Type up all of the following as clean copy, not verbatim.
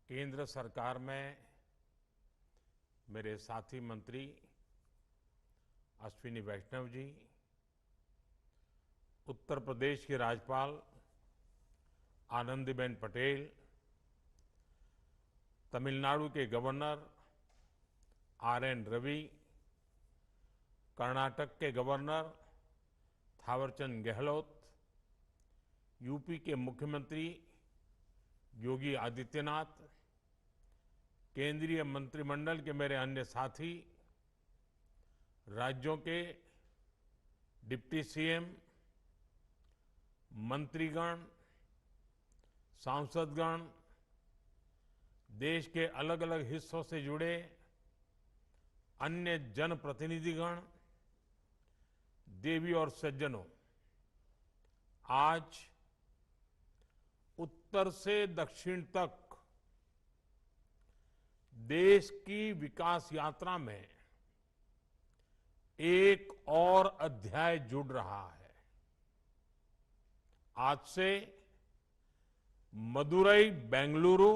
केंद्र सरकार में मेरे साथी मंत्री अश्विनी वैष्णव जी, उत्तर प्रदेश की राज्यपाल आनंदीबेन पटेल, तमिलनाडु के गवर्नर आर.एन. रवि, कर्नाटक के गवर्नर थावरचंद गहलोत, यूपी के मुख्यमंत्री योगी आदित्यनाथ, केंद्रीय मंत्रिमंडल के मेरे अन्य साथी, राज्यों के डिप्टी सीएम, मंत्रीगण, सांसदगण, देश के अलग अलग हिस्सों से जुड़े अन्य जनप्रतिनिधिगण, देवी और सज्जनों, आज उत्तर से दक्षिण तक देश की विकास यात्रा में एक और अध्याय जुड़ रहा है। आज से मदुरई बेंगलुरु,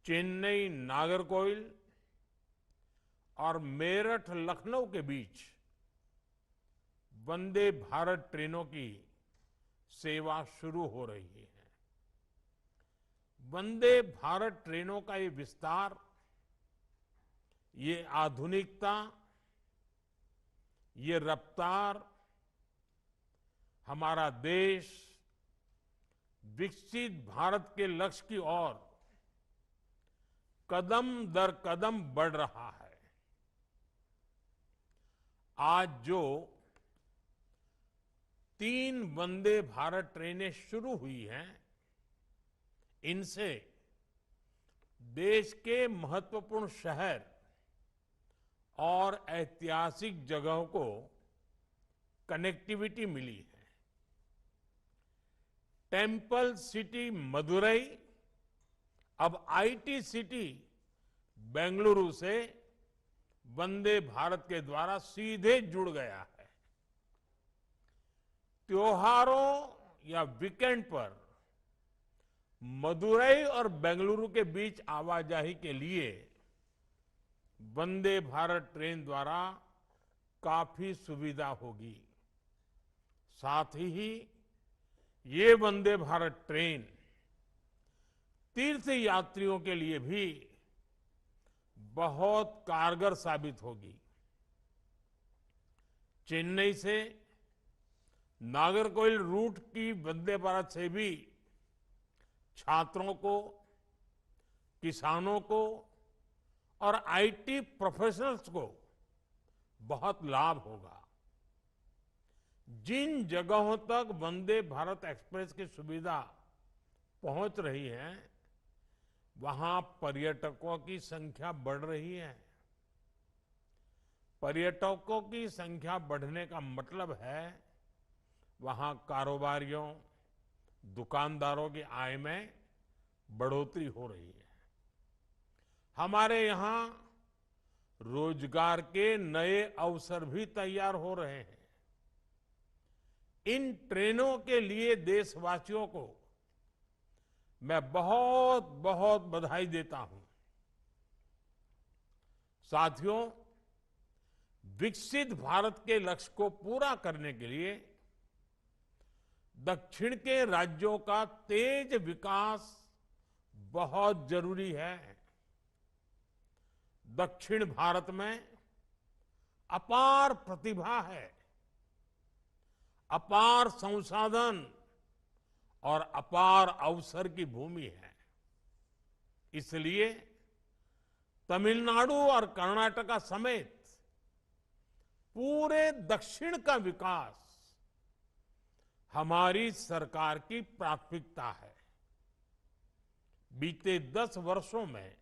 चेन्नई नागरकोइल और मेरठ लखनऊ के बीच वंदे भारत ट्रेनों की सेवा शुरू हो रही है। वंदे भारत ट्रेनों का ये विस्तार, ये आधुनिकता, ये रफ्तार हमारा देश विकसित भारत के लक्ष्य की ओर कदम दर कदम बढ़ रहा है। आज जो 3 वंदे भारत ट्रेनें शुरू हुई हैं, इनसे देश के महत्वपूर्ण शहर और ऐतिहासिक जगहों को कनेक्टिविटी मिली है। टेम्पल सिटी मदुरई अब आईटी सिटी बेंगलुरु से वंदे भारत के द्वारा सीधे जुड़ गया है। त्योहारों या वीकेंड पर मदुरई और बेंगलुरु के बीच आवाजाही के लिए वंदे भारत ट्रेन द्वारा काफी सुविधा होगी। साथ ही ये वंदे भारत ट्रेन तीर्थ यात्रियों के लिए भी बहुत कारगर साबित होगी। चेन्नई से नागरकोइल रूट की वंदे भारत से भी छात्रों को, किसानों को और आईटी प्रोफेशनल्स को बहुत लाभ होगा। जिन जगहों तक वंदे भारत एक्सप्रेस की सुविधा पहुंच रही है, वहां पर्यटकों की संख्या बढ़ रही है। पर्यटकों की संख्या बढ़ने का मतलब है वहां कारोबारियों, दुकानदारों की आय में बढ़ोतरी हो रही है। हमारे यहां रोजगार के नए अवसर भी तैयार हो रहे हैं। इन ट्रेनों के लिए देशवासियों को मैं बहुत बहुत बधाई देता हूं। साथियों, विकसित भारत के लक्ष्य को पूरा करने के लिए दक्षिण के राज्यों का तेज विकास बहुत जरूरी है। दक्षिण भारत में अपार प्रतिभा है, अपार संसाधन और अपार अवसर की भूमि है। इसलिए तमिलनाडु और कर्नाटक समेत पूरे दक्षिण का विकास हमारी सरकार की प्राथमिकता है। बीते 10 वर्षों में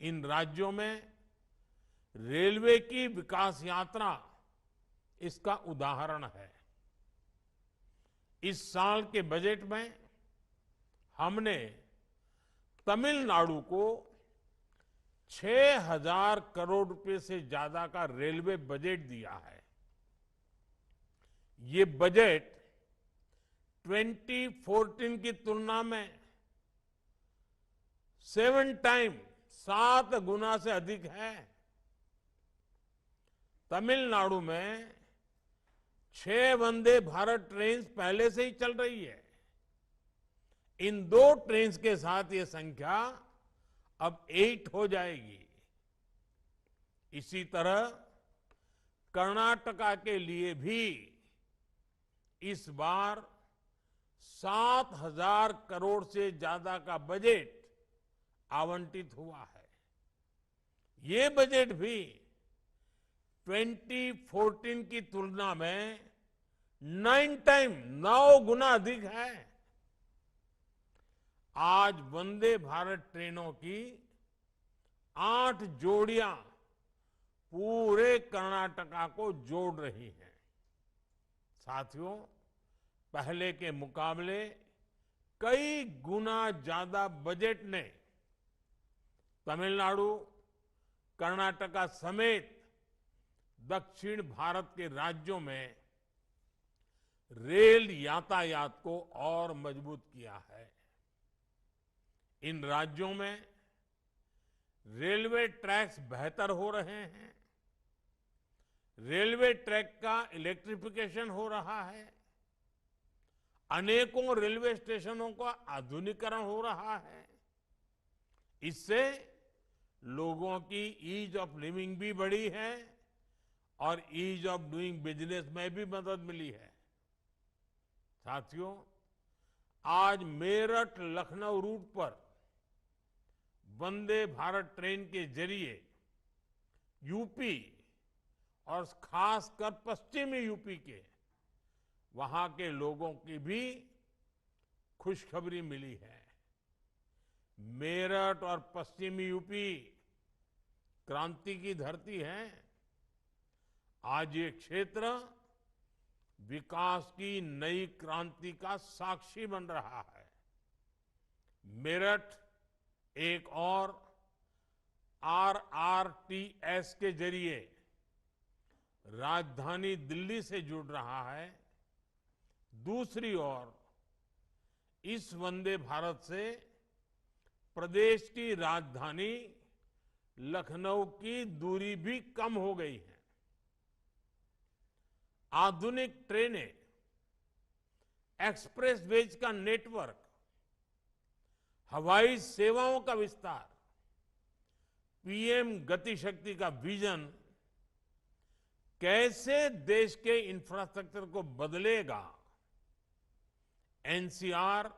इन राज्यों में रेलवे की विकास यात्रा इसका उदाहरण है। इस साल के बजट में हमने तमिलनाडु को 6,000 करोड़ रुपए से ज्यादा का रेलवे बजट दिया है। ये बजट 2014 की तुलना में 7 टाइम 7 गुना से अधिक है। तमिलनाडु में 6 वंदे भारत ट्रेन पहले से ही चल रही है। इन 2 ट्रेन के साथ ये संख्या अब 8 हो जाएगी। इसी तरह कर्नाटका के लिए भी इस बार 7,000 करोड़ से ज्यादा का बजट आवंटित हुआ है। ये बजट भी 2014 की तुलना में 9 टाइम 9 गुना अधिक है। आज वंदे भारत ट्रेनों की 8 जोड़ियां पूरे कर्नाटका को जोड़ रही हैं। साथियों, पहले के मुकाबले कई गुना ज्यादा बजट ने तमिलनाडु, कर्नाटका समेत दक्षिण भारत के राज्यों में रेल यातायात को और मजबूत किया है। इन राज्यों में रेलवे ट्रैक्स बेहतर हो रहे हैं। रेलवे ट्रैक का इलेक्ट्रिफिकेशन हो रहा है। अनेकों रेलवे स्टेशनों का आधुनिकीकरण हो रहा है। इससे लोगों की ईज ऑफ लिविंग भी बढ़ी है और ईज ऑफ डूइंग बिजनेस में भी मदद मिली है। साथियों, आज मेरठ लखनऊ रूट पर वंदे भारत ट्रेन के जरिए यूपी और खासकर पश्चिमी यूपी के वहां के लोगों की भी खुशखबरी मिली है। मेरठ और पश्चिमी यूपी क्रांति की धरती है। आज ये क्षेत्र विकास की नई क्रांति का साक्षी बन रहा है। मेरठ एक और आरआरटीएस के जरिए राजधानी दिल्ली से जुड़ रहा है। दूसरी ओर इस वंदे भारत से प्रदेश की राजधानी लखनऊ की दूरी भी कम हो गई है। आधुनिक ट्रेनें, एक्सप्रेस वेज का नेटवर्क, हवाई सेवाओं का विस्तार, पीएम गति शक्ति का विजन कैसे देश के इंफ्रास्ट्रक्चर को बदलेगा, एनसीआर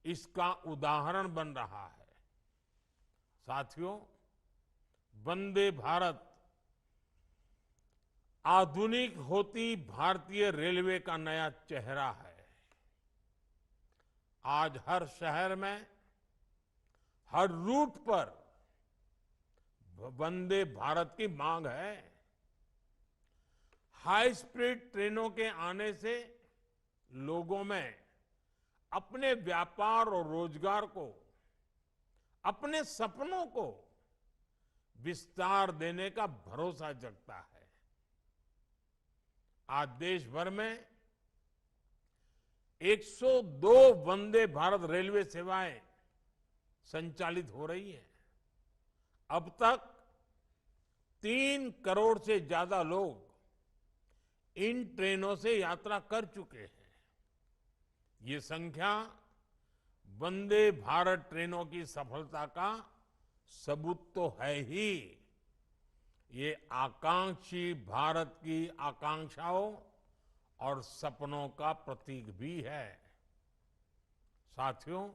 इसका उदाहरण बन रहा है। साथियों, वंदे भारत आधुनिक होती भारतीय रेलवे का नया चेहरा है। आज हर शहर में, हर रूट पर वंदे भारत की मांग है। हाई स्पीड ट्रेनों के आने से लोगों में अपने व्यापार और रोजगार को, अपने सपनों को विस्तार देने का भरोसा जगता है। आज देश भर में 102 वंदे भारत रेलवे सेवाएं संचालित हो रही हैं। अब तक 3 करोड़ से ज्यादा लोग इन ट्रेनों से यात्रा कर चुके हैं। ये संख्या वंदे भारत ट्रेनों की सफलता का सबूत तो है ही, ये आकांक्षी भारत की आकांक्षाओं और सपनों का प्रतीक भी है। साथियों,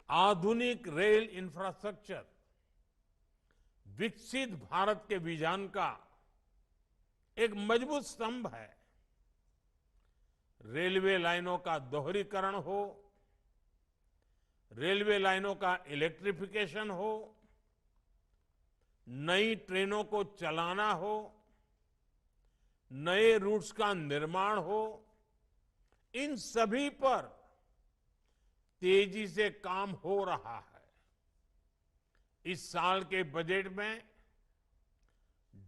आधुनिक रेल इंफ्रास्ट्रक्चर विकसित भारत के विजन का एक मजबूत स्तंभ है। रेलवे लाइनों का दोहरीकरण हो, रेलवे लाइनों का इलेक्ट्रिफिकेशन हो, नई ट्रेनों को चलाना हो, नए रूट्स का निर्माण हो, इन सभी पर तेजी से काम हो रहा है। इस साल के बजट में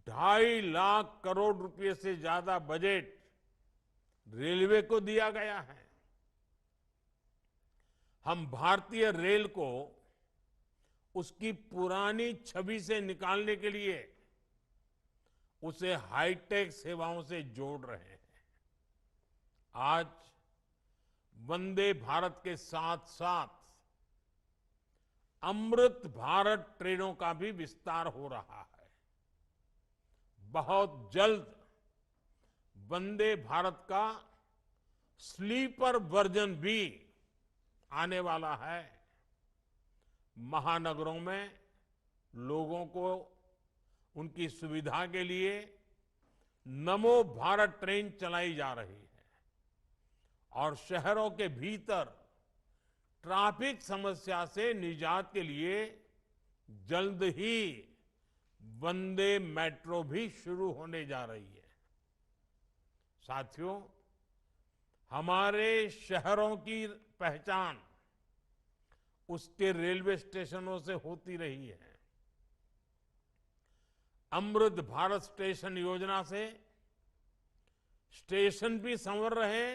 2.5 लाख करोड़ रुपए से ज्यादा बजट रेलवे को दिया गया है। हम भारतीय रेल को उसकी पुरानी छवि से निकालने के लिए उसे हाईटेक सेवाओं से जोड़ रहे हैं। आज वंदे भारत के साथ साथ अमृत भारत ट्रेनों का भी विस्तार हो रहा है। बहुत जल्द वंदे भारत का स्लीपर वर्जन भी आने वाला है। महानगरों में लोगों को उनकी सुविधा के लिए नमो भारत ट्रेन चलाई जा रही है और शहरों के भीतर ट्रैफिक समस्या से निजात के लिए जल्द ही वंदे मेट्रो भी शुरू होने जा रही है। साथियों, हमारे शहरों की पहचान उसके रेलवे स्टेशनों से होती रही है। अमृत भारत स्टेशन योजना से स्टेशन भी संवर रहे,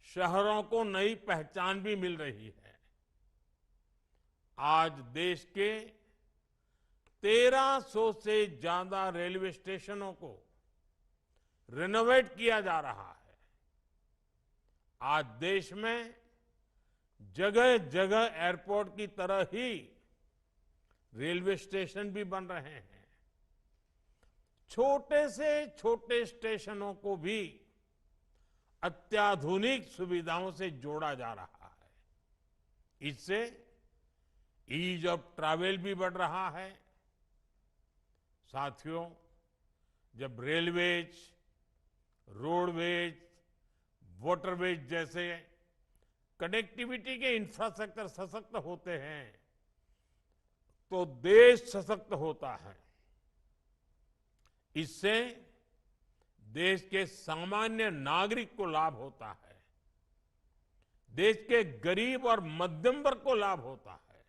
शहरों को नई पहचान भी मिल रही है। आज देश के 1300 से ज्यादा रेलवे स्टेशनों को रिनोवेट किया जा रहा है। आज देश में जगह जगह एयरपोर्ट की तरह ही रेलवे स्टेशन भी बन रहे हैं। छोटे से छोटे स्टेशनों को भी अत्याधुनिक सुविधाओं से जोड़ा जा रहा है। इससे ईज ऑफ ट्रैवल भी बढ़ रहा है। साथियों, जब रेलवेज, रोडवेज, वाटरवेज जैसे कनेक्टिविटी के इंफ्रास्ट्रक्चर सशक्त होते हैं तो देश सशक्त होता है। इससे देश के सामान्य नागरिक को लाभ होता है, देश के गरीब और मध्यम वर्ग को लाभ होता है।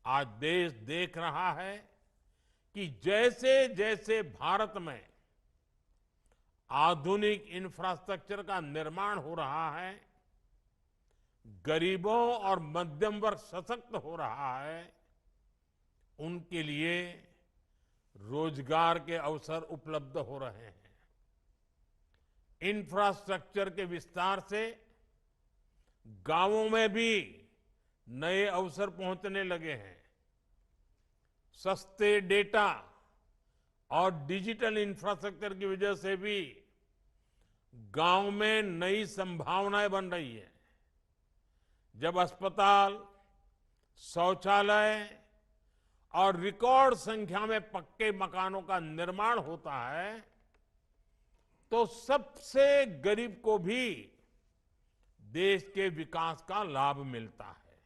आज देश देख रहा है कि जैसे जैसे भारत में आधुनिक इंफ्रास्ट्रक्चर का निर्माण हो रहा है, गरीबों और मध्यम वर्ग सशक्त हो रहा है, उनके लिए रोजगार के अवसर उपलब्ध हो रहे हैं। इंफ्रास्ट्रक्चर के विस्तार से गांवों में भी नए अवसर पहुंचने लगे हैं। सस्ते डेटा और डिजिटल इंफ्रास्ट्रक्चर की वजह से भी गांव में नई संभावनाएं बन रही है। जब अस्पताल, शौचालय और रिकॉर्ड संख्या में पक्के मकानों का निर्माण होता है तो सबसे गरीब को भी देश के विकास का लाभ मिलता है।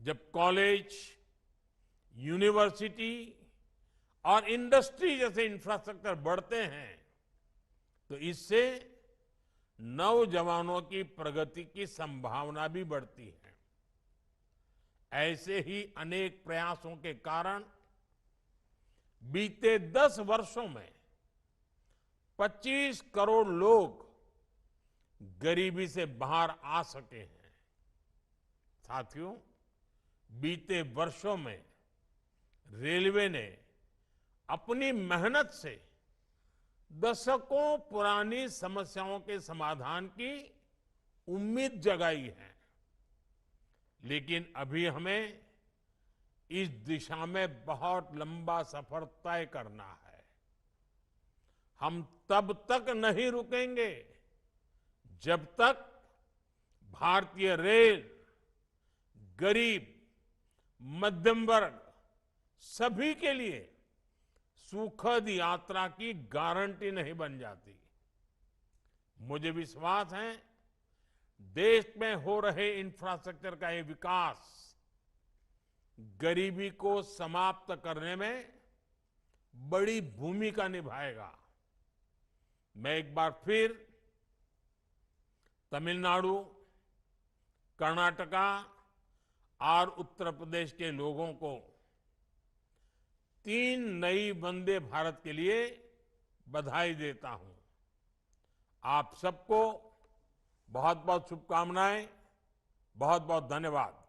जब कॉलेज, यूनिवर्सिटी और इंडस्ट्री जैसे इंफ्रास्ट्रक्चर बढ़ते हैं तो इससे नौजवानों की प्रगति की संभावना भी बढ़ती है। ऐसे ही अनेक प्रयासों के कारण बीते 10 वर्षों में 25 करोड़ लोग गरीबी से बाहर आ सके हैं। साथियों, बीते वर्षों में रेलवे ने अपनी मेहनत से दशकों पुरानी समस्याओं के समाधान की उम्मीद जगाई है, लेकिन अभी हमें इस दिशा में बहुत लंबा सफर तय करना है। हम तब तक नहीं रुकेंगे जब तक भारतीय रेल गरीब, मध्यम वर्ग सभी के लिए सुखद यात्रा की गारंटी नहीं बन जाती। मुझे विश्वास है देश में हो रहे इंफ्रास्ट्रक्चर का ये विकास गरीबी को समाप्त करने में बड़ी भूमिका निभाएगा। मैं एक बार फिर तमिलनाडु, कर्नाटका और उत्तर प्रदेश के लोगों को 3 नई वंदे भारत के लिए बधाई देता हूं। आप सबको बहुत बहुत शुभकामनाएं, बहुत बहुत धन्यवाद।